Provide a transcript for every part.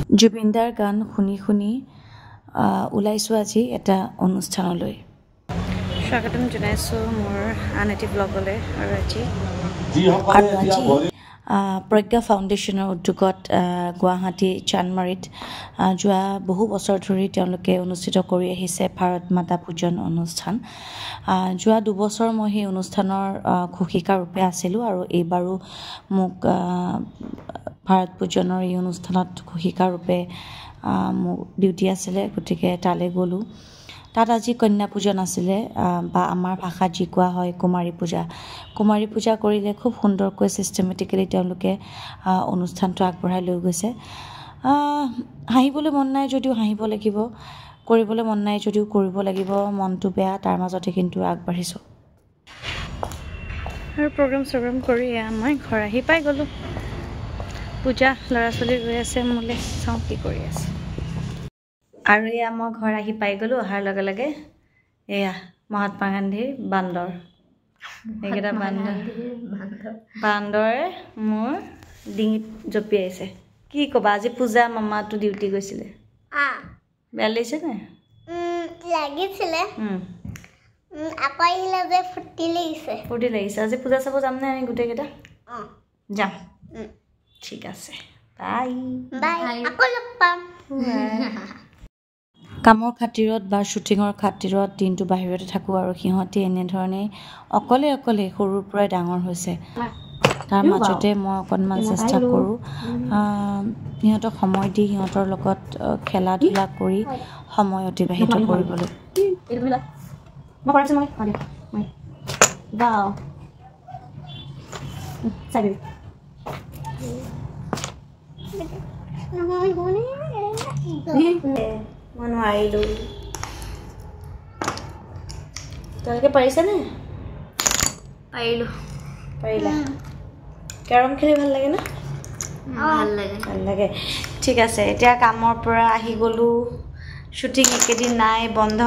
জুবিনদাৰ গান শুনি শুনি ওলাইছোঁ আজি এটা অনুষ্ঠানলৈ। স্বাগতম জনাইছোঁ মোৰ আন এটি ব্লগলৈ। আৰু আজি প্ৰজ্ঞা ফাউণ্ডেশ্যনৰ উদ্যোগত গুৱাহাটী চানমাৰীত যোৱা বহু বছৰ ধৰি তেওঁলোকে অনুষ্ঠিত কৰি আহিছে ভাৰত মাতা পূজন অনুষ্ঠান। যোৱা 2 বছৰ মই সেই অনুষ্ঠানৰ ঘোষিকা ৰূপে আছিলোঁ আৰু এইবাৰো মোক ভাৰত পূজনৰ এই অনুষ্ঠানত ঘোষিকা ৰূপে মোক ডিউটি আছিলে, গতিকে তালৈ গ'লোঁ। তাত আজি কন্যা পূজন আছিলে, বা আমাৰ ভাষাত যি কোৱা হয় কুমাৰী পূজা। কুমাৰী পূজা কৰিলে খুব সুন্দৰকৈ ছিষ্টেমেটিকেলি তেওঁলোকে অনুষ্ঠানটো আগবঢ়াই লৈ গৈছে। হাঁহিবলৈ মন নাই যদিও হাঁহিব লাগিব, কৰিবলৈ মন নাই যদিও কৰিব লাগিব, মনটো বেয়া, তাৰ মাজতে কিন্তু আগবাঢ়িছোঁ। আৰু প্ৰগ্ৰাম কৰি মই ঘৰ আহি পাই গ'লোঁ। পূজা ল'ৰা ছোৱালী ৰৈ আছে মোলৈ, চাওঁ কি কৰি আছে। আৰু এয়া মই ঘৰ আহি পাই গ'লোঁ। অহাৰ লগে লগে এয়া মহাত্মা গান্ধীৰ বান্দৰ, এইকেইটা বান্দৰে মোৰ ডিঙিত জঁপিয়াইছে। কি ক'বা, আজি পূজা মামাটো ডিউটি গৈছিলে, বেয়া লাগিছে নে? লাগিছিলে আকৌ আহিলে যে ফূৰ্তি লাগিছে। আজি পূজা চাব যামনে আমি গোটেইকেইটা? যাম। ঠিক আছে, বাই। আকৌ লগ পাম। কামৰ খাতিৰত বা শ্বুটিঙৰ খাতিৰত দিনটো বাহিৰতে থাকোঁ আৰু সিহঁতে এনেধৰণেই অকলে সৰুৰ পৰাই ডাঙৰ হৈছে। তাৰ মাজতে মই অকণমান চেষ্টা কৰোঁ সিহঁতক সময় দি সিহঁতৰ লগত খেলা ধূলা কৰি সময় অতিবাহিত কৰিবলৈ। মই নোৱাৰিলোঁ। তোমালোকে পাৰিছানে? পাৰিলা? কেৰম খেলি ভাল লাগে না? ভাল লাগে। ঠিক আছে, এতিয়া কামৰ পৰা আহি গ'লোঁ। শ্বুটিং একেদিন নাই, বন্ধ।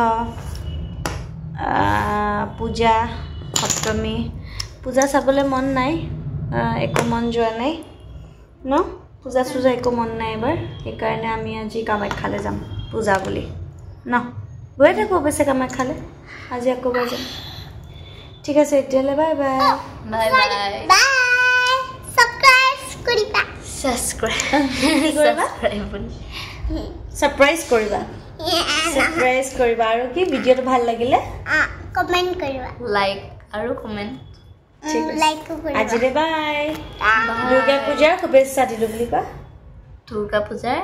পূজা সপ্তমী, পূজা চাবলৈ মন নাই, একো মন যোৱা নাই ন? পূজা একো মন নাই এবাৰ, সেইকাৰণে আমি আজি কামাখ্যালৈ যাম পূজা বুলি ন? গৈ থাকোঁ অৱশ্যে কামাখ্যালৈ, আজি আকৌ এবাৰ যাম। ঠিক আছে, এতিয়ালৈ বাই বাই। ছাৰপ্ৰাইজ কৰিবা আৰু কি ভিডিঅ'টো ভাল লাগিলে কমেণ্ট কৰিবা, লাইক আৰু কমেণ্ট। আজিলৈ বাই। দুৰ্গা পূজাৰ শুভেচ্ছা দিলোঁ বুলি কোৱা। দুৰ্গা পূজাৰ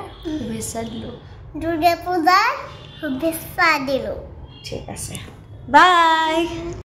শুভেচ্ছা দিলোঁ। ঠিক আছে, বাই।